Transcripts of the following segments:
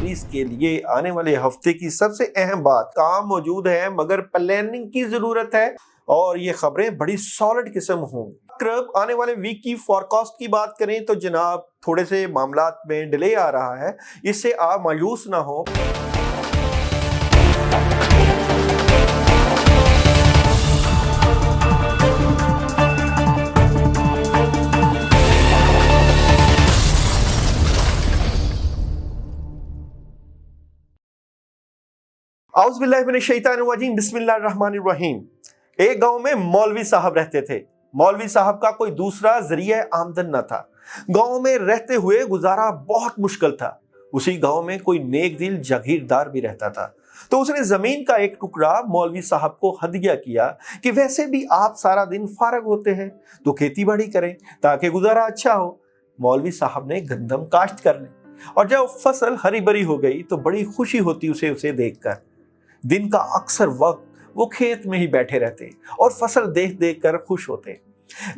Aries के लिए आने वाले हफ्ते की सबसे अहम बात, काम मौजूद है मगर प्लानिंग की जरूरत है और ये खबरें बड़ी सॉलिड किस्म होंगी। आने वाले वीक की फॉरकास्ट की बात करें तो जनाब थोड़े से मामलात में डिले आ रहा है, इससे आप मायूस ना हो। औज़ुबिल्लाहिमिनश्शैतानिर्रजीम, बिस्मिल्लाहिर्रहमानिर्रहीम। एक गांव में मौलवी साहब रहते थे। मौलवी साहब का कोई दूसरा जरिया आमदन न था। गांव में रहते हुए गुजारा बहुत मुश्किल था। उसी गांव में कोई नेक दिल जागीरदार भी रहता था, तो उसने जमीन का एक टुकड़ा मौलवी साहब को हदिया किया कि वैसे भी आप सारा दिन फारग होते हैं तो खेती बाड़ी करें ताकि गुजारा अच्छा हो। मौलवी साहब ने गंदम काश्त कर ली और जब फसल हरी भरी हो गई तो बड़ी खुशी होती उसे देखकर। दिन का अक्सर वक्त वो खेत में ही बैठे रहते और फसल देख देख कर खुश होते।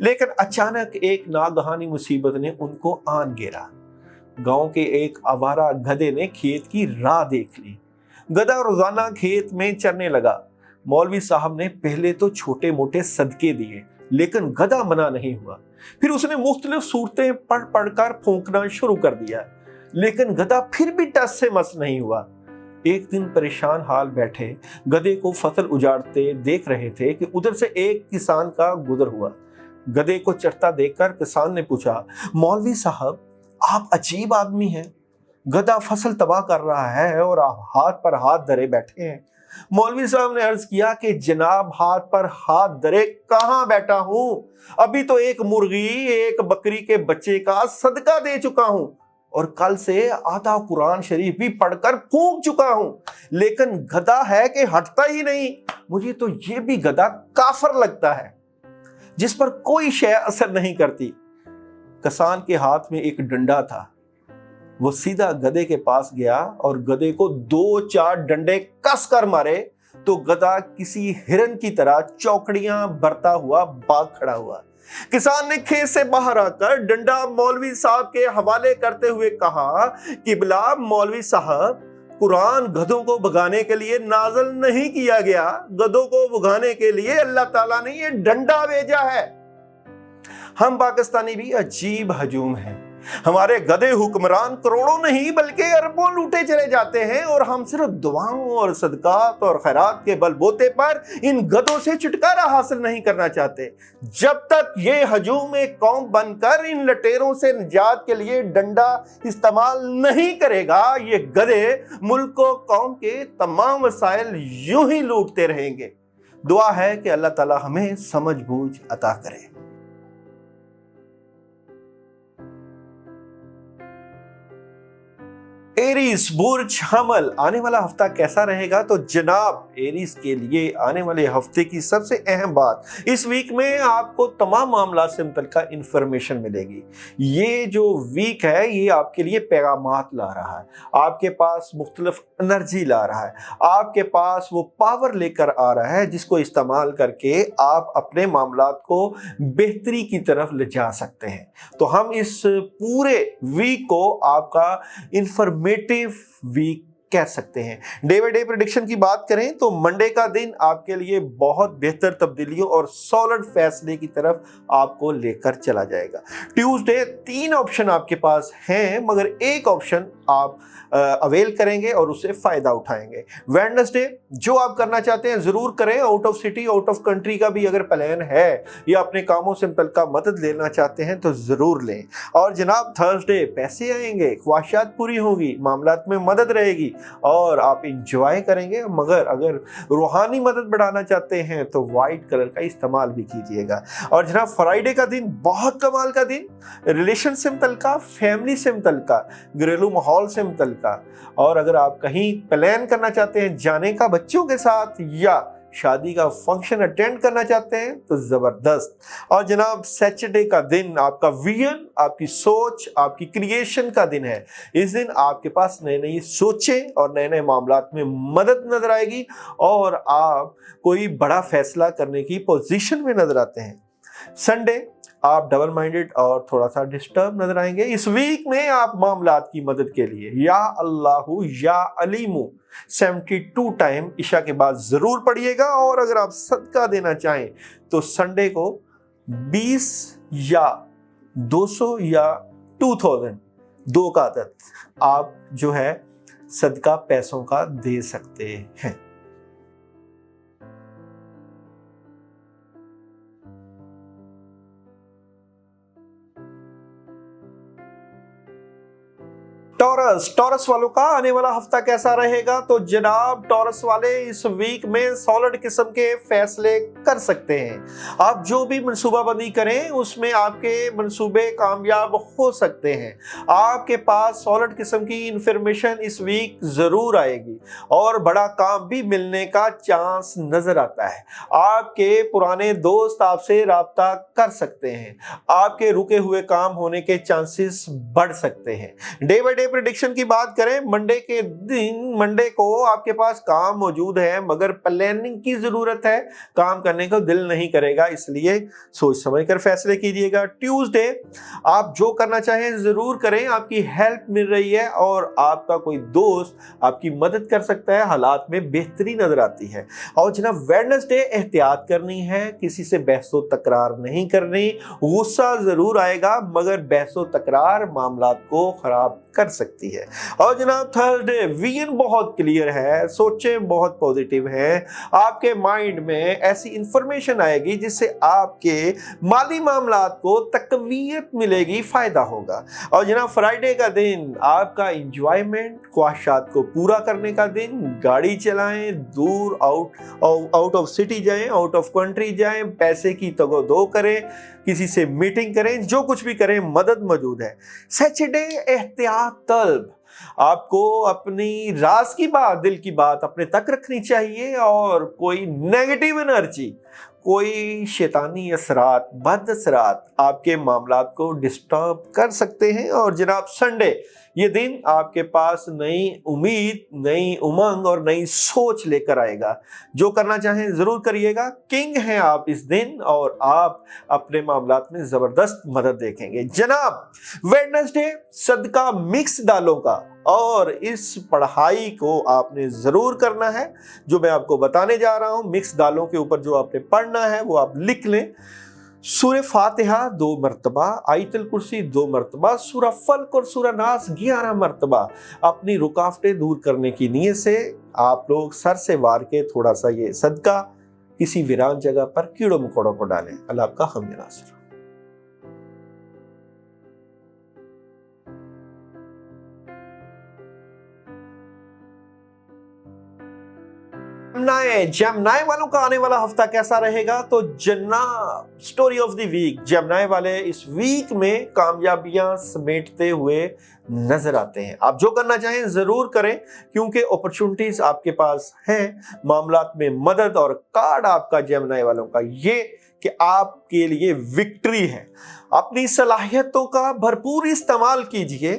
लेकिन अचानक एक नागहानी मुसीबत ने उनको आन घेरा। गांव के एक आवारा गधे ने खेत की राह देख ली। गधा रोजाना खेत में चरने लगा। मौलवी साहब ने पहले तो छोटे मोटे सदके दिए, लेकिन गधा मना नहीं हुआ। फिर उसने मुख्तलिफ सूरतें पढ़ पढ़कर फूंकना शुरू कर दिया, लेकिन गधा फिर भी टस से मस नहीं हुआ। एक दिन परेशान हाल बैठे गधे को फसल उजाड़ते देख रहे थे कि उधर से एक किसान का गुजर हुआ। गधे को चरता देखकर किसान ने पूछा, मौलवी साहब आप अजीब आदमी हैं, गधा फसल तबाह कर रहा है और आप हाथ पर हाथ धरे बैठे हैं। मौलवी साहब ने अर्ज किया कि जनाब हाथ पर हाथ धरे कहां बैठा हूं, अभी तो एक मुर्गी एक बकरी के बच्चे का सदका दे चुका हूं और कल से आधा कुरान शरीफ भी पढ़कर फूंक चुका हूं, लेकिन गधा है कि हटता ही नहीं। मुझे तो ये भी गधा काफर लगता है जिस पर कोई शय असर नहीं करती। किसान के हाथ में एक डंडा था। वो सीधा गधे के पास गया और गधे को 2-4 डंडे कस कर मारे तो गधा किसी हिरन की तरह चौकड़ियां भरता हुआ भाग खड़ा हुआ। किसान ने खेत से बाहर आकर डंडा मौलवी साहब के हवाले करते हुए कहा कि बिला मौलवी साहब, कुरान गधों को भगाने के लिए नाज़िल नहीं किया गया, गधों को भगाने के लिए अल्लाह ताला ने ये डंडा भेजा है। हम पाकिस्तानी भी अजीब हजूम हैं। हमारे गधे हुक्मरान करोड़ों नहीं बल्कि अरबों लूटे चले जाते हैं और हम सिर्फ दुआओं और सदकात और खैरात के बलबूते पर इन गधों से छुटकारा हासिल नहीं करना चाहते। जब तक ये हजूम एक कौम बनकर इन लटेरों से निजात के लिए डंडा इस्तेमाल नहीं करेगा, ये गधे मुल्क और कौम के तमाम वसाइल यूं ही लूटते रहेंगे। दुआ है कि अल्लाह ताला हमें समझ बूझ अता करे। एरीज बुर्ज हमल, आने वाला हफ्ता कैसा रहेगा? तो जनाब एरीज के लिए आने वाले हफ्ते की सबसे अहम बात, इस वीक में आपको तमाम मामला से मुतल्लिका इंफॉर्मेशन मिलेगी। ये जो वीक है ये आपके लिए पैगामात ला रहा है, आपके पास मुख्तलिफ एनर्जी ला रहा है, आपके पास वो पावर लेकर आ रहा है जिसको इस्तेमाल करके आप अपने मामलात को बेहतरी की तरफ ले जा सकते हैं। तो हम इस पूरे वीक को आपका इंफॉर्मेटिव वीक कह सकते हैं। डे बाय डे प्रेडिक्शन की बात करें तो मंडे का दिन आपके लिए बहुत बेहतर तब्दीलियों और सॉलिड फैसले की तरफ आपको लेकर चला जाएगा। ट्यूसडे 3 ऑप्शन आपके पास हैं मगर एक ऑप्शन आप अवेल करेंगे और उससे फायदा उठाएंगे। वेडनेसडे जो आप करना चाहते हैं जरूर करें। Out of city out of country का भी अगर प्लान है या अपने कामों से मुतल्लिका मदद लेना चाहते हैं तो जरूर लें। और जनाब थर्सडे पैसे आएंगे, ख्वाहिशात पूरी होगी, मामलात में मदद रहेगी और आप इंजॉय करेंगे। मगर अगर रूहानी मदद बढ़ाना चाहते हैं तो वाइट कलर का इस्तेमाल भी कीजिएगा। और जनाब फ्राइडे का दिन बहुत कमाल का दिन, रिलेशन से मुतल्लिका, फैमिली से मुतल्लिका, घरेलू माहौल से मुतल्लिका। और अगर आप कहीं प्लान करना चाहते हैं जाने का बच्चों के साथ या शादी का फंक्शन अटेंड करना चाहते हैं तो जबरदस्त। और जनाब सैटरडे का दिन आपका विजन, आपकी सोच, आपकी क्रिएशन का दिन है। इस दिन आपके पास नई नई सोचें और नए नए मामलात में मदद नजर आएगी और आप कोई बड़ा फैसला करने की पोजीशन में नजर आते हैं। संडे आप डबल माइंडेड और थोड़ा सा डिस्टर्ब नजर आएंगे। इस वीक में आप मामलात की मदद के लिए या अल्लाहु या अलीमु 72 टाइम ईशा के बाद जरूर पढ़िएगा। और अगर आप सदका देना चाहें तो संडे को 20 या 200 या 2000 दो का आदत आप जो है सदका पैसों का दे सकते हैं। टॉरस वालों का आने वाला हफ्ता कैसा रहेगा? तो जनाब टॉरस वाले इस वीक में सॉलिड किस्म के फैसले कर सकते हैं। आप जो भी मंसूबाबंदी करें उसमें आपके मंसूबे कामयाब हो सकते हैं। आपके पास सॉलिड किस्म की इंफॉर्मेशन इस वीक जरूर आएगी और बड़ा काम भी मिलने का चांस नजर आता है। आपके पुराने दोस्त आपसे राब्ता कर सकते हैं। आपके रुके हुए काम होने के चांसेस बढ़ सकते हैं। डे बाय डे प्रेडिक्शन की बात करें, मंडे को आपके पास काम मौजूद है मगर प्लानिंग की जरूरत है। काम करने को दिल नहीं करेगा, इसलिए सोच समझ कर फैसले कीजिएगा। ट्यूसडे आप जो करना चाहें जरूर करें, आपकी हेल्प मिल रही है और आपका कोई दोस्त आपकी मदद कर सकता है। हालात में बेहतरी नजर आती है। और जनाब वेडनेसडे एहतियात करनी है, किसी से बहसो तकरार नहीं करनी। गुस्सा जरूर आएगा मगर बहसो तकरार मामलात को खराब कर सकती है। और जनाब थर्सडे विजन बहुत क्लियर है, सोचें बहुत पॉजिटिव हैं। आपके माइंड में ऐसी इंफॉर्मेशन आएगी जिससे आपके माली मामलात को तकवीयत मिलेगी, फायदा होगा। और जनाब फ्राइडे का दिन आपका इंजॉयमेंट, ख्वाहिशात को पूरा करने का दिन। गाड़ी चलाएं, दूर आउट ऑफ सिटी जाएं, आउट ऑफ कंट्री जाएं, पैसे की तगो-दो करें, किसी से मीटिंग करें, जो कुछ भी करें मदद मौजूद है। सैटरडे एहतियात तलब, आपको अपनी राज की बात, दिल की बात अपने तक रखनी चाहिए और कोई नेगेटिव एनर्जी, कोई शैतानी असरात, बद असरात आपके मामलात को डिस्टर्ब कर सकते हैं। और जनाब संडे ये दिन आपके पास नई उम्मीद, नई उमंग और नई सोच लेकर आएगा। जो करना चाहें जरूर करिएगा। किंग हैं आप इस दिन और आप अपने मामलात में जबरदस्त मदद देखेंगे। जनाब वेडनेसडे सदका मिक्स दालों का, और इस पढ़ाई को आपने जरूर करना है जो मैं आपको बताने जा रहा हूं। मिक्स दालों के ऊपर जो आपने पढ़ना है वो आप लिख लें। सूरह फातिहा 2 मरतबा, आयतुल कुर्सी 2 मरतबा, सूरह फल्क और सूरह नास 11 मरतबा अपनी रुकावटें दूर करने की नीयत से आप लोग सर से वार के थोड़ा सा ये सदका किसी वीरान जगह पर कीड़ों मकोड़ों को डालें। अल्लाह आपका हम नासिर। जेमिनी वालों का आने वाला हफ्ता कैसा रहेगा? तो जनाब story of the week, Gemini वाले इस वीक में कामयाबियां समेटते हुए नजर आते हैं। आप जो करना चाहें जरूर करें क्योंकि अपॉर्चुनिटीज आपके पास हैं। मामलात में मदद और कार्ड आपका जेमिनी वालों का ये कि आपके लिए विक्ट्री है। अपनी सलाहियतों का भरपूर इस्तेमाल कीजिए,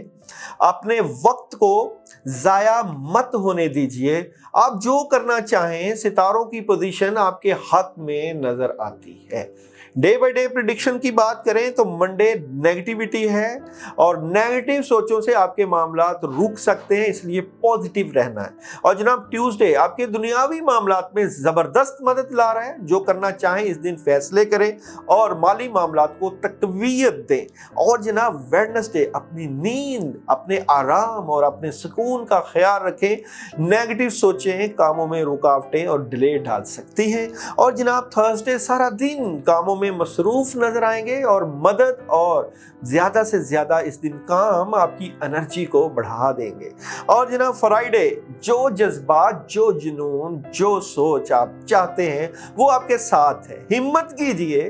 अपने वक्त को जाया मत होने दीजिए। आप जो करना चाहें, सितारों की पोजीशन आपके हक में नजर आती है। डे बाय डे प्रेडिक्शन की बात करें तो मंडे नेगेटिविटी है और नेगेटिव सोचों से आपके मामलात रुक सकते हैं, इसलिए पॉजिटिव रहना है। और जनाब ट्यूसडे आपके दुनियावी मामलात में जबरदस्त मदद ला रहा है। जो करना चाहें इस दिन फैसले करें और माली मामलात को तकवीयत दें। और जनाब वेडनेसडे अपनी नींद, अपने आराम और अपने सुकून का ख्याल रखें। नेगेटिव सोचें कामों में रुकावटें और डिले डाल सकती हैं। और जनाब थर्सडे सारा दिन कामों में मसरूफ नजर आएंगे और मदद और ज्यादा से ज्यादा इस दिन काम आपकी एनर्जी को बढ़ा देंगे। और जनाब फ्राइडे जो जज्बात, जो जुनून, जो सोच आप चाहते हैं वो आपके साथ है। हिम्मत कीजिए,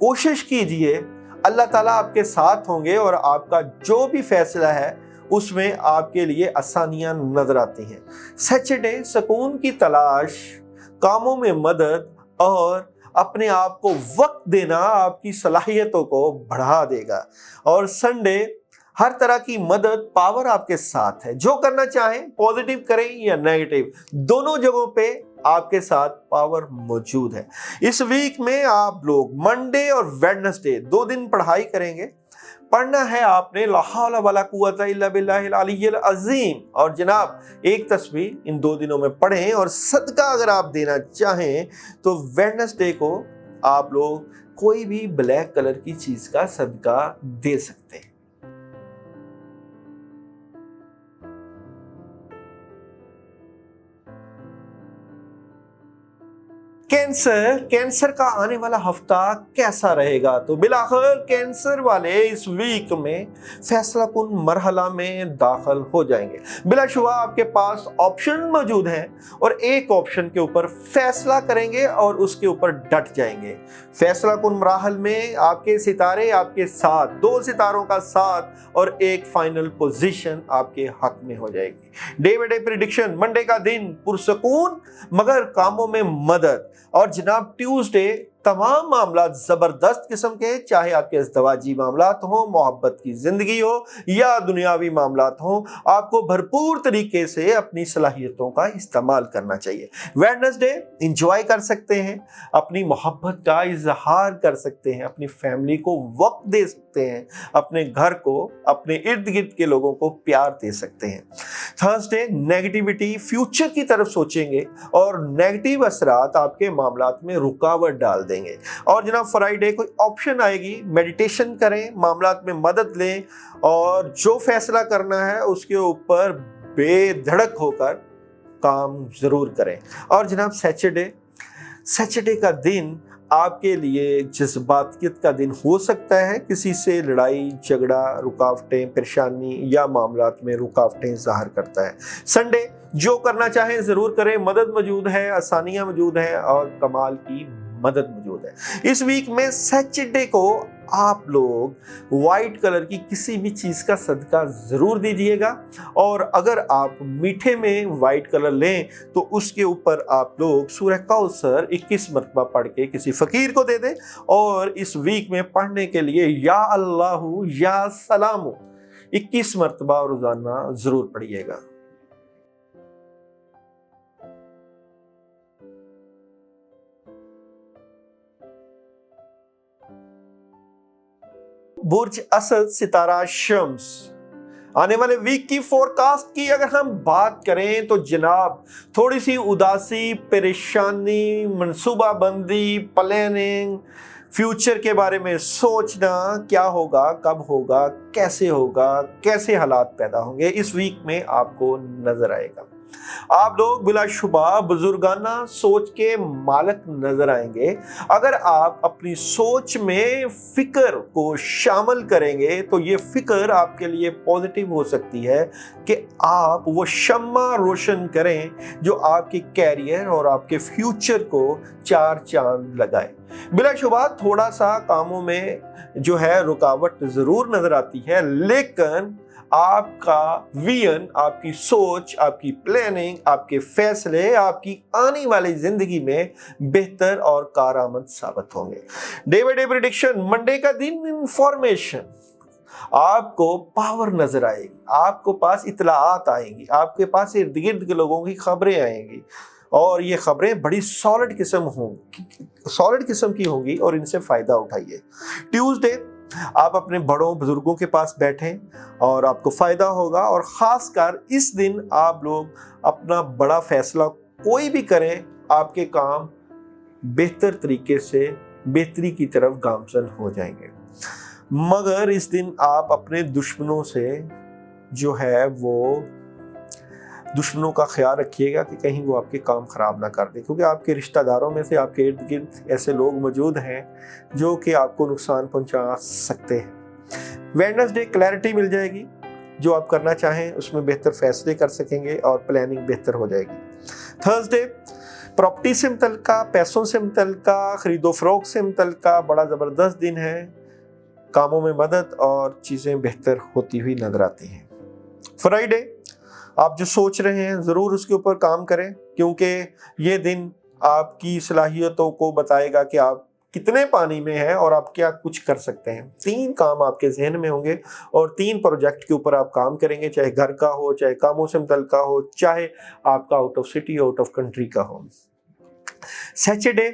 कोशिश कीजिए, अल्लाह ताला आपके साथ होंगे और आपका जो भी फैसला है उसमें आपके लिए आसानियां नजर आती हैं। सैटरडे सुकून की तलाश, कामों में मदद और अपने आप को वक्त देना आपकी सलाहियतों को बढ़ा देगा। और संडे हर तरह की मदद, पावर आपके साथ है। जो करना चाहें पॉजिटिव करें या नेगेटिव, दोनों जगहों पे आपके साथ पावर मौजूद है। इस वीक में आप लोग मंडे और वेडनेसडे 2 दिन पढ़ाई करेंगे। पढ़ना है आपने ला हौला वला कुव्वता इल्ला बिल्लाहिल अलिय्यिल अज़ीम। और जनाब एक तस्बीह इन 2 दिनों में पढ़ें। और सदका अगर आप देना चाहें तो वेडनेसडे को आप लोग कोई भी ब्लैक कलर की चीज का सदका दे सकते हैं। कैंसर का आने वाला हफ्ता कैसा रहेगा? तो बिलाखिर कैंसर वाले इस वीक में फैसला कुन मरहला में दाखिल हो जाएंगे। बिलाशुबा आपके पास ऑप्शन मौजूद हैं और एक ऑप्शन के ऊपर फैसला करेंगे और उसके ऊपर डट जाएंगे। फैसला कुन मराहल में आपके सितारे आपके साथ, 2 सितारों का साथ और एक फाइनल पोजीशन आपके हक में हो जाएगी। Day by day prediction, Monday का दिन पुरसकून मगर कामों में मदद। और जनाब ट्यूसडे तमाम मामला जबरदस्त किस्म के, चाहे आपके अज़दवाजी मामलात हो, मोहब्बत की जिंदगी हो या दुनियावी मामलात हो, आपको भरपूर तरीके से अपनी सलाहियतों का इस्तेमाल करना चाहिए। वेडनेसडे इंजॉय कर सकते हैं, अपनी मोहब्बत का इजहार कर सकते हैं, अपनी फैमिली को वक्त दे सकते हैं, अपने घर को, अपने इर्द गिर्द के लोगों को प्यार दे सकते हैं। थर्सडे नेगेटिविटी, फ्यूचर की तरफ सोचेंगे और नेगेटिव असरात आपके मामलात में रुकावट डाल देंगे। और जनाब फ्राइडे कोई ऑप्शन आएगी, मेडिटेशन करें, मामलात में मदद लें और जो फैसला करना है उसके ऊपर बेधड़क होकर काम जरूर करें। और जनाब सैटरडे का दिन आपके लिए जज्बातियत का दिन हो सकता है। किसी से लड़ाई झगड़ा, रुकावटें, परेशानी या मामलात में रुकावटें ज़ाहिर करता है। संडे जो करना चाहें ज़रूर करें, मदद मौजूद है, आसानियाँ मौजूद हैं और कमाल की मदद मौजूद है। इस वीक में सैटरडे को आप लोग वाइट कलर की किसी भी चीज़ का सदका ज़रूर दीजिएगा। और अगर आप मीठे में वाइट कलर लें तो उसके ऊपर आप लोग सूरह कौसर 21 मरतबा पढ़ के किसी फ़कीर को दे दें। और इस वीक में पढ़ने के लिए या अल्लाहु या सलामु 21 मरतबा रोज़ाना ज़रूर पढ़िएगा। बुर्ज असद, सितारा शम्स, आने वाले वीक की फोरकास्ट की अगर हम बात करें तो जनाब थोड़ी सी उदासी, परेशानी, मनसूबाबंदी, प्लानिंग, फ्यूचर के बारे में सोचना, क्या होगा, कब होगा, कैसे हालात पैदा होंगे, इस वीक में आपको नजर आएगा। आप लोग बिलाशुबा बुजुर्गाना सोच के मालिक नजर आएंगे। अगर आप अपनी सोच में फिक्र को शामिल करेंगे तो ये फिक्र आपके लिए पॉजिटिव हो सकती है कि आप वो शम्मा रोशन करें जो आपके कैरियर और आपके फ्यूचर को 4 चांद लगाए। बिलाशुबा थोड़ा सा कामों में जो है रुकावट जरूर नजर आती है, लेकिन आपका विजन, आपकी सोच, आपकी प्लानिंग, आपके फैसले आपकी आने वाली जिंदगी में बेहतर और कारआमद साबित होंगे। Day by day prediction, Monday का दिन इंफॉर्मेशन, आपको पावर नजर आएगी, आपको पास इतलाआत आएंगी, आपके पास इर्द गिर्द के लोगों की खबरें आएंगी और ये खबरें बड़ी सॉलिड किस्म की होंगी और इनसे फायदा उठाइए। ट्यूसडे आप अपने बड़ों बुजुर्गों के पास बैठें और आपको फायदा होगा। और खासकर इस दिन आप लोग अपना बड़ा फैसला कोई भी करें, आपके काम बेहतर तरीके से बेहतरी की तरफ गामजन हो जाएंगे। मगर इस दिन आप अपने दुश्मनों से जो है वो दुश्मनों का ख्याल रखिएगा कि कहीं वो आपके काम खराब ना कर दे, क्योंकि आपके रिश्तेदारों में से आपके इर्द गिर्द ऐसे लोग मौजूद हैं जो कि आपको नुकसान पहुंचा सकते हैं। वेडनेसडे क्लैरिटी मिल जाएगी, जो आप करना चाहें उसमें बेहतर फैसले कर सकेंगे और प्लानिंग बेहतर हो जाएगी। थर्सडे प्रॉपर्टी से मुतल्लिका, पैसों से मुतल्लिका, खरीदो फरोख्त से मुतल्लिका बड़ा ज़बरदस्त दिन है। कामों में मदद और चीज़ें बेहतर होती हुई नजर आती हैं। फ्राइडे आप जो सोच रहे हैं ज़रूर उसके ऊपर काम करें, क्योंकि ये दिन आपकी सलाहियतों को बताएगा कि आप कितने पानी में हैं और आप क्या कुछ कर सकते हैं। 3 काम आपके जहन में होंगे और 3 प्रोजेक्ट के ऊपर आप काम करेंगे, चाहे घर का हो, चाहे कामों से मुतल्लिका हो, चाहे आपका out of city out of country का हो। सैटरडे,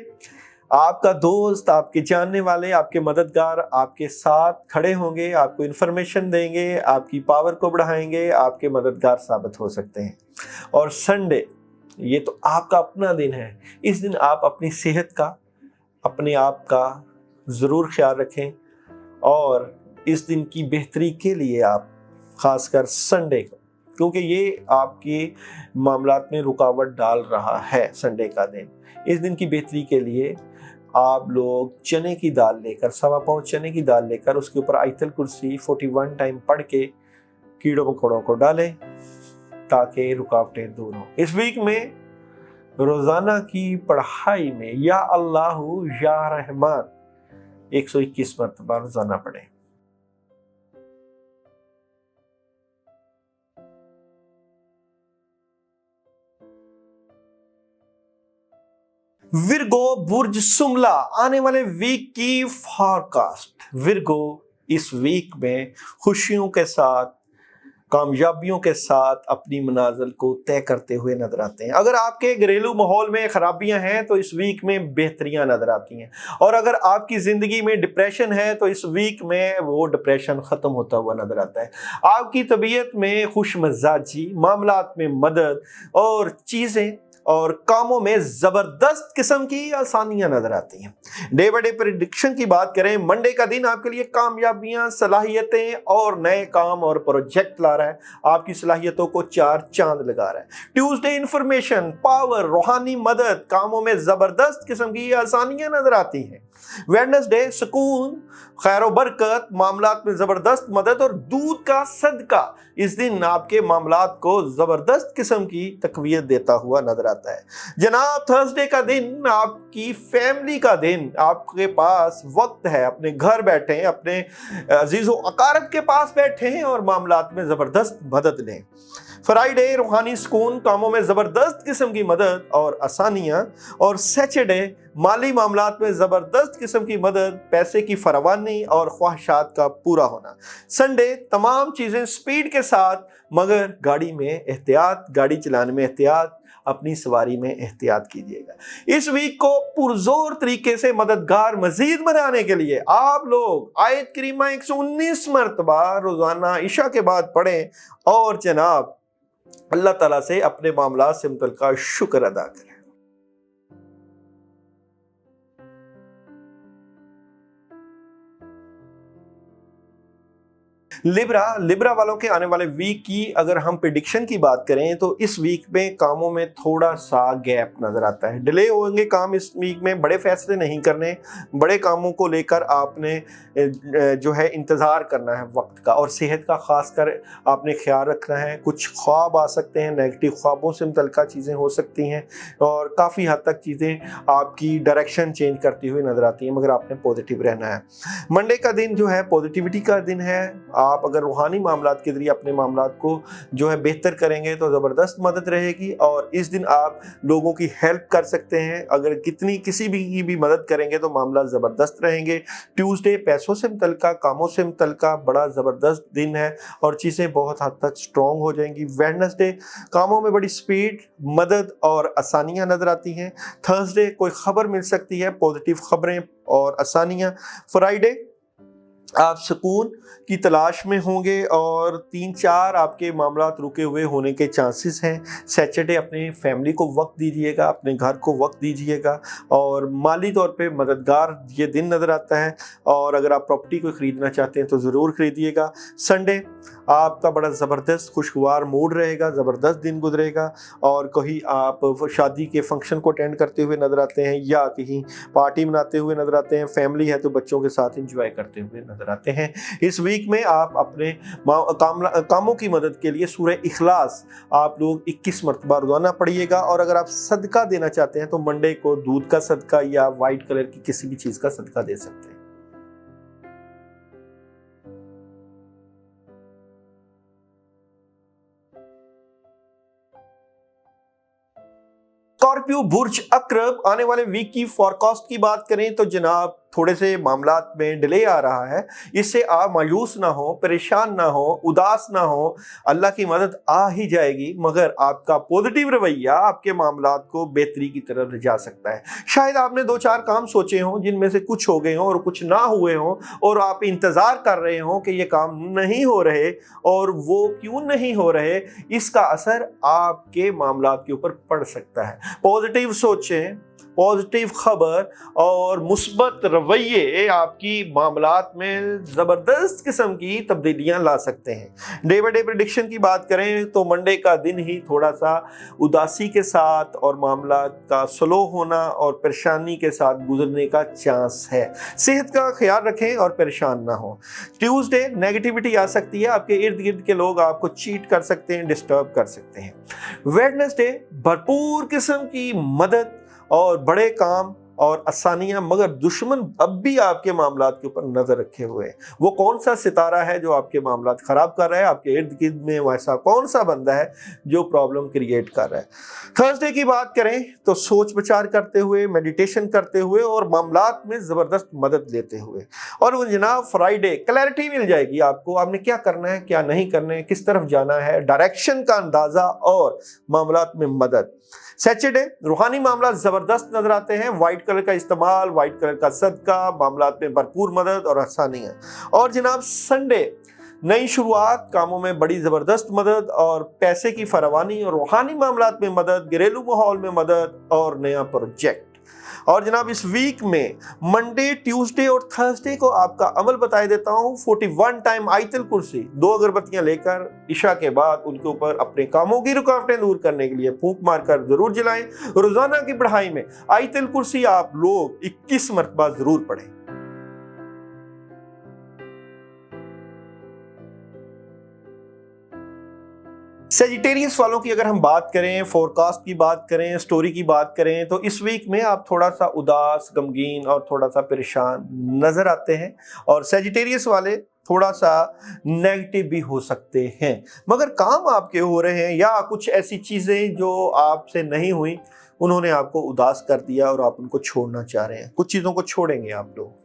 आपका दोस्त, आपके जानने वाले, आपके मददगार आपके साथ खड़े होंगे, आपको इन्फॉर्मेशन देंगे, आपकी पावर को बढ़ाएंगे, आपके मददगार साबित हो सकते हैं। और संडे, ये तो आपका अपना दिन है। इस दिन आप अपनी सेहत का, अपने आप का ज़रूर ख्याल रखें और इस दिन की बेहतरी के लिए आप खासकर संडे को, क्योंकि ये आपके मामलात में रुकावट डाल रहा है संडे का दिन, इस दिन की बेहतरी के लिए आप लोग चने की दाल लेकर, 1.25 पाव चने की दाल लेकर उसके ऊपर आयतल कुर्सी 41 टाइम पढ़ के कीड़ों मकोड़ों को डालें ताकि रुकावटें दूर हों। इस वीक में रोजाना की पढ़ाई में या अल्लाहु या रहमान 121 मरतबा रोजाना पढ़ें। विर्गो बुर्ज सुमला, आने वाले वीक की फॉरकास्ट। विर्गो इस वीक में खुशियों के साथ, कामयाबियों के साथ अपनी मनाजिल को तय करते हुए नजर आते हैं। अगर आपके घरेलू माहौल में खराबियां हैं तो इस वीक में बेहतरियां नजर आती हैं, और अगर आपकी जिंदगी में डिप्रेशन है तो इस वीक में वो डिप्रेशन खत्म होता हुआ नजर आता है। आपकी तबीयत में खुशमजाजी, मामलात में मदद और चीजें और कामों में जबरदस्त किस्म की आसानियां नजर आती हैं। डे बाय डे प्रेडिक्शन की बात करें, मंडे का दिन आपके लिए कामयाबियां, सलाहियतें और नए काम और प्रोजेक्ट ला रहा है, आपकी सलाहियतों को 4 चांद लगा रहा है। ट्यूसडे इंफॉर्मेशन, पावर, रूहानी मदद, कामों में जबरदस्त किस्म की आसानियां नजर आती हैं। वेडनेसडे सुकून, खैर व बरकत, मामलात में जबरदस्त मदद और दूध का सदका इस दिन आपके मामलात को जबरदस्त किस्म की तकवीयत देता हुआ नजर आता है। जनाब थर्सडे का दिन आपकी फैमिली का दिन, आपके पास वक्त है, अपने घर बैठे हैं, अपने अजीजो अकारब के पास बैठे हैं और मामलात में जबरदस्त मदद लें। फ्राइडे रूहानी सुकून, कामों में जबरदस्त किस्म की मदद और आसानियां। और सैटरडे माली मामलात में जबरदस्त किस्म की मदद, पैसे की फरावानी और ख्वाहिशात का पूरा होना। संडे तमाम चीजें स्पीड के साथ, मगर गाड़ी में एहतियात, गाड़ी चलाने में एहतियात, अपनी सवारी में एहतियात कीजिएगा। इस वीक को पुरजोर तरीके से मददगार मजीद बनाने के लिए आप लोग आयत करीमा 119 मरतबा रोजाना इशा के बाद पढ़ें और जनाब अल्लाह ताला से अपने मामला से मुतल्लिका शुक्र अदा करें। लिब्रा वालों के आने वाले वीक की अगर हम प्रेडिक्शन की बात करें तो इस वीक में कामों में थोड़ा सा गैप नजर आता है, डिले होंगे काम इस वीक में। बड़े फैसले नहीं करने, बड़े कामों को लेकर आपने जो है इंतज़ार करना है वक्त का, और सेहत का खास कर आपने ख्याल रखना है। कुछ ख्वाब आ सकते हैं, नेगेटिव ख्वाबों से मुतल्लिका चीज़ें हो सकती हैं और काफ़ी हद तक चीज़ें आपकी डायरेक्शन चेंज करती हुई नजर आती हैं, मगर आपने पॉजिटिव रहना है। मंडे का दिन जो है पॉजिटिविटी का दिन है। आप अगर रूहानी मामलात के जरिए अपने मामलात को जो है बेहतर करेंगे तो ज़बरदस्त मदद रहेगी, और इस दिन आप लोगों की हेल्प कर सकते हैं। अगर किसी भी मदद करेंगे तो मामला ज़बरदस्त रहेंगे। ट्यूसडे पैसों से मुतल्लिका, कामों से मुतल्लिका बड़ा ज़बरदस्त दिन है और चीज़ें बहुत हद तक स्ट्रॉन्ग हो जाएंगी। वेडनेसडे कामों में बड़ी स्पीड, मदद और आसानियाँ नज़र आती हैं। थर्सडे कोई खबर मिल सकती है, पॉजिटिव खबरें और आसानियाँ। फ्राइडे आप सुकून की तलाश में होंगे और 3-4 आपके मामलात रुके हुए होने के चांसेस हैं। सैटरडे अपने फैमिली को वक्त दीजिएगा, अपने घर को वक्त दीजिएगा और माली तौर पे मददगार ये दिन नज़र आता है। और अगर आप प्रॉपर्टी को ख़रीदना चाहते हैं तो ज़रूर ख़रीदिएगा। संडे आपका बड़ा ज़बरदस्त खुशगवार मूड रहेगा, ज़बरदस्त दिन गुजरेगा और कहीं आप शादी के फंक्शन को अटेंड करते हुए नज़र आते हैं या कहीं पार्टी मनाते हुए नज़र आते हैं। फैमिली है तो बच्चों के साथ इंजॉय करते हुए नज़र आते हैं। इस वीक में आप अपने कामों की मदद के लिए सूरह इखलास आप लोग 21 मरतबा रोजाना पढ़िएगा। और अगर आप सदका देना चाहते हैं तो मंडे को दूध का सदका या वाइट कलर की किसी भी चीज़ का सदका दे सकते हैं। स्कॉर्पियो बुर्ज अक्रब, आने वाले वीक की फॉरकास्ट की बात करें तो जनाब थोड़े से मामलात में डिले आ रहा है, इससे आप मायूस ना हो, परेशान ना हो, उदास ना हो। अल्लाह की मदद आ ही जाएगी, मगर आपका पॉजिटिव रवैया आपके मामलात को बेहतरी की तरफ ले जा सकता है। शायद आपने 2-4 काम सोचे हों जिनमें से कुछ हो गए हों और कुछ ना हुए हों, और आप इंतज़ार कर रहे हों कि ये काम नहीं हो रहे, और वो क्यों नहीं हो रहे, इसका असर आपके मामलात के ऊपर पड़ सकता है। पॉजिटिव सोचें, पॉजिटिव खबर और मुस्बत रवैये आपकी मामलात में ज़बरदस्त किस्म की तब्दीलियां ला सकते हैं। डे बाय डे प्रेडिक्शन की बात करें तो मंडे का दिन ही थोड़ा सा उदासी के साथ और मामलात का स्लो होना और परेशानी के साथ गुजरने का चांस है। सेहत का ख्याल रखें और परेशान ना हो। ट्यूसडे नेगेटिविटी आ सकती है, आपके इर्द गिर्द के लोग आपको चीट कर सकते हैं, डिस्टर्ब कर सकते हैं। वेडनेसडे भरपूर किस्म की मदद और बड़े काम और आसानियां, मगर दुश्मन अब भी आपके मामलात के ऊपर नजर रखे हुए हैं। वो कौन सा सितारा है जो आपके मामलात खराब कर रहा है? आपके इर्द गिर्द में वैसा कौन सा बंदा है जो प्रॉब्लम क्रिएट कर रहा है? थर्सडे की बात करें तो सोच विचार करते हुए, मेडिटेशन करते हुए और मामलात में जबरदस्त मदद लेते हुए। और जनाब फ्राइडे क्लैरिटी मिल जाएगी आपको, आपने क्या करना है, क्या नहीं करना है, किस तरफ जाना है, डायरेक्शन का अंदाजा और मामलात में मदद। सैटरडे रूहानी मामला जबरदस्त नजर आते हैं, व्हाइट कलर का इस्तेमाल, व्हाइट कलर का सदका, मामलात में भरपूर मदद और आसानियां। और जनाब संडे नई शुरुआत, कामों में बड़ी जबरदस्त मदद और पैसे की फरावानी और रूहानी मामलात में मदद, घरेलू माहौल में मदद और नया प्रोजेक्ट। और जनाब इस वीक में मंडे, ट्यूसडे और थर्सडे को आपका अमल बता देता हूं। 41 टाइम आयतल कुर्सी 2 अगरबत्तियां लेकर इशा के बाद उनके ऊपर अपने कामों की रुकावटें दूर करने के लिए फूंक मारकर जरूर जलाएं। रोजाना की पढ़ाई में आयतल कुर्सी आप लोग 21 मरतबा जरूर पढ़ें। सेजिटेरियस वालों की अगर हम बात करें, फोरकास्ट की बात करें, स्टोरी की बात करें, तो इस वीक में आप थोड़ा सा उदास, गमगीन और थोड़ा सा परेशान नजर आते हैं। और सेजिटेरियस वाले थोड़ा सा नेगेटिव भी हो सकते हैं, मगर काम आपके हो रहे हैं या कुछ ऐसी चीजें जो आपसे नहीं हुई उन्होंने आपको उदास कर दिया और आप उनको छोड़ना चाह रहे हैं। कुछ चीजों को छोड़ेंगे आप लोग।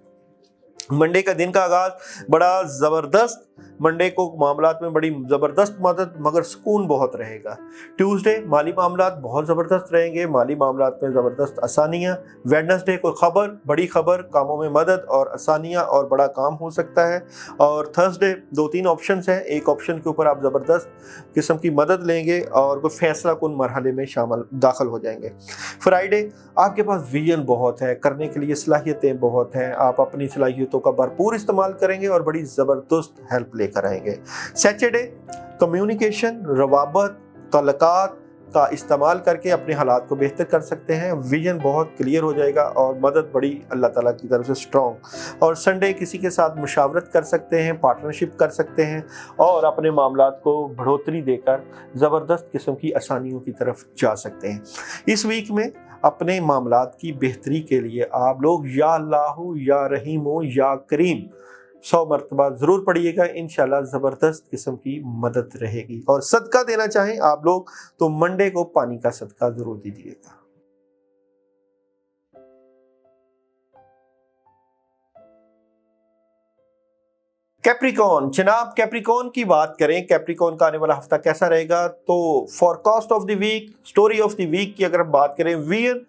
मंडे का दिन का आगाज बड़ा जबरदस्त, मंडे को मामलात में बड़ी जबरदस्त मदद, मगर सुकून बहुत रहेगा। ट्यूसडे माली मामलात बहुत जबरदस्त रहेंगे, माली मामलात में जबरदस्त आसानियां। वेडनेसडे को खबर, बड़ी खबर, कामों में मदद और आसानियां और बड़ा काम हो सकता है। और थर्सडे 2-3 ऑप्शंस हैं, एक ऑप्शन के ऊपर आप जबरदस्त किस्म की मदद लेंगे और कोई फैसला कुन मरहले में दाखिल हो जाएंगे। फ्राइडे आपके पास विजन बहुत है, करने के लिए सलाहियतें बहुत हैं, आप अपनी सलाहियतों का भरपूर इस्तेमाल करेंगे और बड़ी जबरदस्त हेल्प लेकर आएंगे। सैटरडे कम्युनिकेशन, रवाबत, तलकात का इस्तेमाल करके अपने हालात को बेहतर कर सकते हैं। विजन बहुत क्लियर हो जाएगा और मदद बड़ी अल्लाह ताला की तरफ से स्ट्रॉन्ग। और संडे किसी के साथ मुशावरत कर सकते हैं, पार्टनरशिप कर सकते हैं और अपने मामलात को बढ़ोतरी देकर ज़बरदस्त किस्म की आसानियों की तरफ जा सकते हैं। इस वीक में अपने मामलात की बेहतरी के लिए आप लोग या अल्लाहु या रहीमो या करीम 100 मरतबा जरूर पढ़िएगा, इंशाल्लाह जबरदस्त किस्म की मदद रहेगी। और सदका देना चाहें आप लोग तो मंडे को पानी का सदका जरूर दीजिएगा। कैप्रिकॉन, जनाब कैप्रिकॉन की बात करें, कैप्रिकॉन का आने वाला हफ्ता कैसा रहेगा? तो forecast of the week, story of the week की अगर हम बात करें, वीर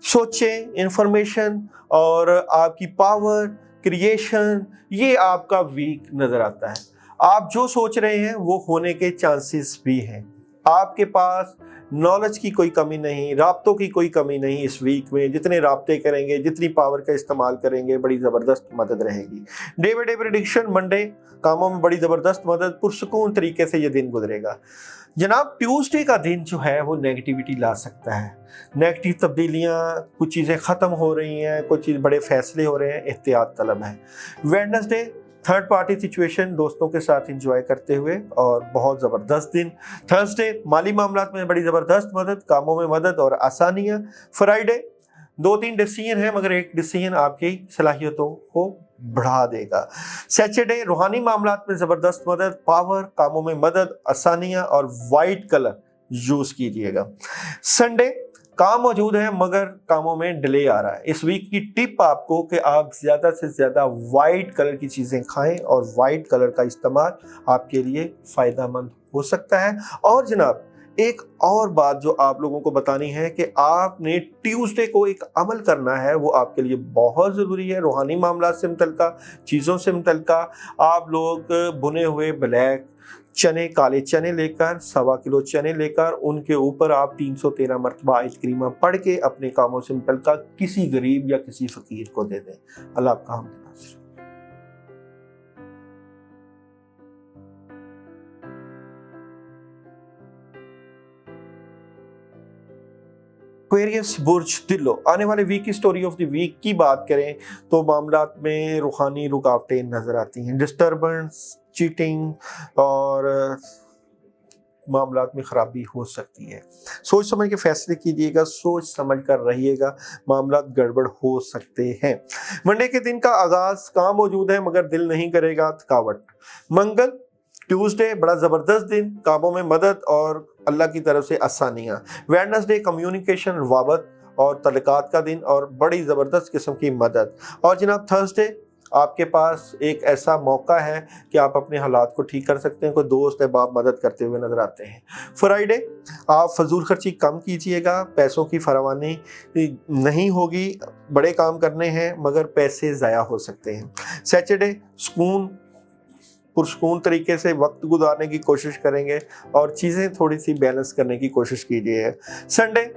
सोचें, इंफॉर्मेशन और आपकी पावर, क्रिएशन, ये आपका वीक नजर आता है। आप जो सोच रहे हैं वो होने के चांसेस भी हैं। आपके पास नॉलेज की कोई कमी नहीं, राब्तों की कोई कमी नहीं। इस वीक में जितने राब्ते करेंगे, जितनी पावर का इस्तेमाल करेंगे, बड़ी ज़बरदस्त मदद रहेगी। Day by day prediction, Monday कामों में बड़ी ज़बरदस्त मदद, पुरसुकून तरीके से ये दिन गुजरेगा। जनाब ट्यूसडे का दिन जो है वो नेगेटिविटी ला सकता है, नेगेटिव तब्दीलियाँ, कुछ चीज़ें ख़त्म हो रही हैं, कुछ चीज़ बड़े फैसले हो रहे हैं, एहतियात तलब है। वेडनेसडे थर्ड पार्टी सिचुएशन दोस्तों के साथ एंजॉय करते हुए और बहुत ज़बरदस्त दिन। थर्सडे माली मामलात में बड़ी ज़बरदस्त मदद, कामों में मदद और आसानियाँ। फ्राइडे 2-3 डिसीजन है, मगर एक डिसीजन आपकी सलाहियतों को बढ़ा देगा। सैटरडे रूहानी मामलात में ज़बरदस्त मदद, पावर, कामों में मदद, आसानियाँ और वाइट कलर यूज़ कीजिएगा। संडे काम मौजूद है मगर कामों में डिले आ रहा है। इस वीक की टिप आपको कि आप ज़्यादा से ज़्यादा वाइट कलर की चीज़ें खाएं और वाइट कलर का इस्तेमाल आपके लिए फ़ायदेमंद हो सकता है। और जनाब एक और बात जो आप लोगों को बतानी है कि आपने ट्यूसडे को एक अमल करना है, वो आपके लिए बहुत ज़रूरी है। रूहानी मामला से मुतल्लिका, चीज़ों से मुतल्लिका आप लोग बुने हुए ब्लैक चने, काले चने लेकर, 1.25 किलो चने लेकर उनके ऊपर आप 313 मरतबा आयत करीमा पढ़ के अपने कामों से मुतल्लिका किसी गरीब या किसी फ़कीर को दे दें। अल्लाह आपका हम नासिर। एक्वेरियस बुर्ज दिलो, आने वाले वीक की स्टोरी ऑफ द वीक की बात करें तो मामलात में रूहानी रुकावटें नजर आती हैं, डिस्टर्बेंस, चीटिंग और मामलात में खराबी हो सकती है। सोच समझ के फैसले कीजिएगा, सोच समझ कर रहिएगा, मामलात गड़बड़ हो सकते हैं। मंडे के दिन का आगाज काम मौजूद है मगर दिल नहीं करेगा थकावट। मंगल ट्यूसडे बड़ा ज़बरदस्त दिन, कामों में मदद और अल्लाह की तरफ से आसानियाँ। वेडनेसडे कम्युनिकेशन, रवाबत और तलकात का दिन और बड़ी ज़बरदस्त किस्म की मदद। और जनाब थर्सडे आपके पास एक ऐसा मौका है कि आप अपने हालात को ठीक कर सकते हैं, कोई दोस्त अहबाब मदद करते हुए नजर आते हैं। फ्राइडे आप फजूल खर्ची कम कीजिएगा, पैसों की फरावानी नहीं होगी, बड़े काम करने हैं मगर पैसे ज़ाया हो सकते हैं। सैटरडे पुरसकून तरीके से वक्त गुजारने की कोशिश करेंगे और चीज़ें थोड़ी सी बैलेंस करने की कोशिश कीजिए। संडे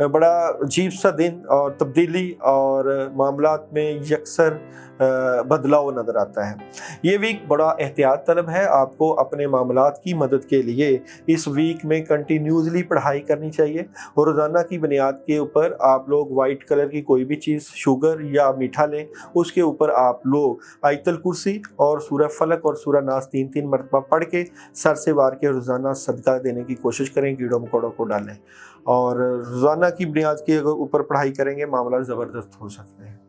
बड़ा अजीब सा दिन और तब्दीली और मामलात में यकसर बदलाव नज़र आता है। ये वीक बड़ा एहतियात तलब है, आपको अपने मामलात की मदद के लिए इस वीक में कंटिन्यूसली पढ़ाई करनी चाहिए और रोज़ाना की बुनियाद के ऊपर आप लोग वाइट कलर की कोई भी चीज़, शुगर या मीठा लें, उसके ऊपर आप लोग आयतल कुर्सी और सूरह फलक और सूरह नास 3-3 मरतबा पढ़ के सर से वार के रोज़ाना सदका देने की कोशिश करें, कीड़ों मकोड़ों को डालें और रोज़ाना की बुनियाद के ऊपर पढ़ाई करेंगे, मामला ज़बरदस्त हो सकते हैं।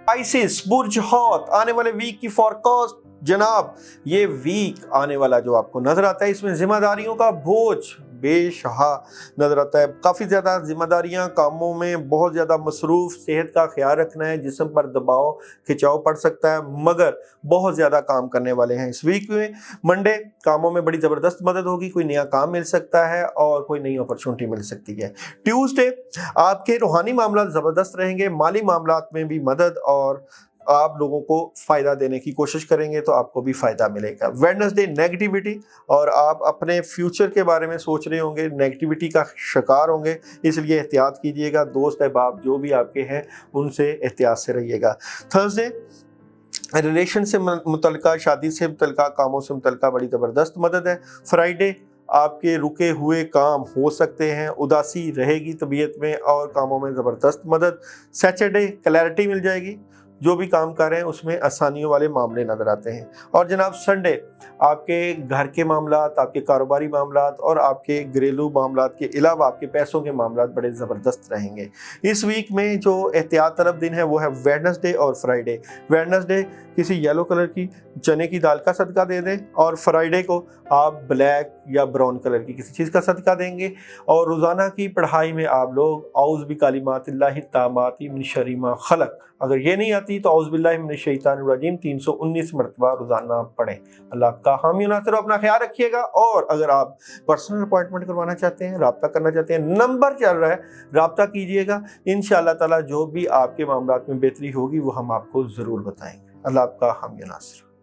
आइसिस बुर्ज हौत, आने वाले वीक की फॉरकास्ट जनाब, ये वीक आने वाला जो आपको नजर आता है इसमें जिम्मेदारियों का बोझ बेशहा नजर आता है। काफ़ी ज़्यादा जिम्मेदारियां, कामों में बहुत ज़्यादा मसरूफ़, सेहत का ख्याल रखना है, जिस्म पर दबाव खिंचाव पड़ सकता है मगर बहुत ज़्यादा काम करने वाले हैं इस वीक में। मंडे कामों में बड़ी ज़बरदस्त मदद होगी, कोई नया काम मिल सकता है और कोई नई अपॉर्चुनिटी मिल सकती है। ट्यूसडे आपके रूहानी मामला ज़बरदस्त रहेंगे, माली मामलात में भी मदद और आप लोगों को फ़ायदा देने की कोशिश करेंगे तो आपको भी फ़ायदा मिलेगा। वेडनेसडे नेगेटिविटी और आप अपने फ्यूचर के बारे में सोच रहे होंगे, नेगेटिविटी का शिकार होंगे, इसलिए एहतियात कीजिएगा। दोस्त अहबाब जो भी आपके हैं उनसे एहतियात से रहिएगा। थर्सडे रिलेशन से मुतल्लिका, शादी से मुतल्लिका, कामों से मुतल्लिका बड़ी ज़बरदस्त मदद है। फ्राइडे आपके रुके हुए काम हो सकते हैं, उदासी रहेगी तबीयत में और कामों में ज़बरदस्त मदद। सैटरडे क्लैरिटी मिल जाएगी, जो भी काम कर रहे हैं उसमें आसानियों वाले मामले नज़र आते हैं। और जनाब संडे आपके घर के मामलात, आपके कारोबारी मामलात और आपके घरेलू मामलात के अलावा आपके पैसों के मामलात बड़े ज़बरदस्त रहेंगे। इस वीक में जो एहतियात तलब दिन है वो है वेडनेसडे और फ्राइडे। वेडनेसडे किसी येलो कलर की चने की दाल का सदका दे दें और फ्राइडे को आप ब्लैक या ब्राउन कलर की किसी चीज़ का सदका देंगे। और रोज़ाना की पढ़ाई में आप लोग औज़ बिकलिमातिल्लाहि ताम्माति मिन शर्रि मा खलक, अगर ये नहीं आती तो औज़ बिल्लाहि मिनश शैतानिर रजीम 319 मरतबा रोज़ाना पढ़ें। अल्लाह का हामी नासिर, अपना ख्याल रखिएगा। और अगर आप पर्सनल अपॉइंटमेंट करवाना चाहते हैं, रब्ता करना चाहते हैं, नंबर चल रहा है, रब्ता कीजिएगा। इंशाअल्लाह ताला जो भी आपके मामलात में बेहतरी होगी वो हम आपको ज़रूर बताएंगे। अल्लाह आपका हामी नासिर।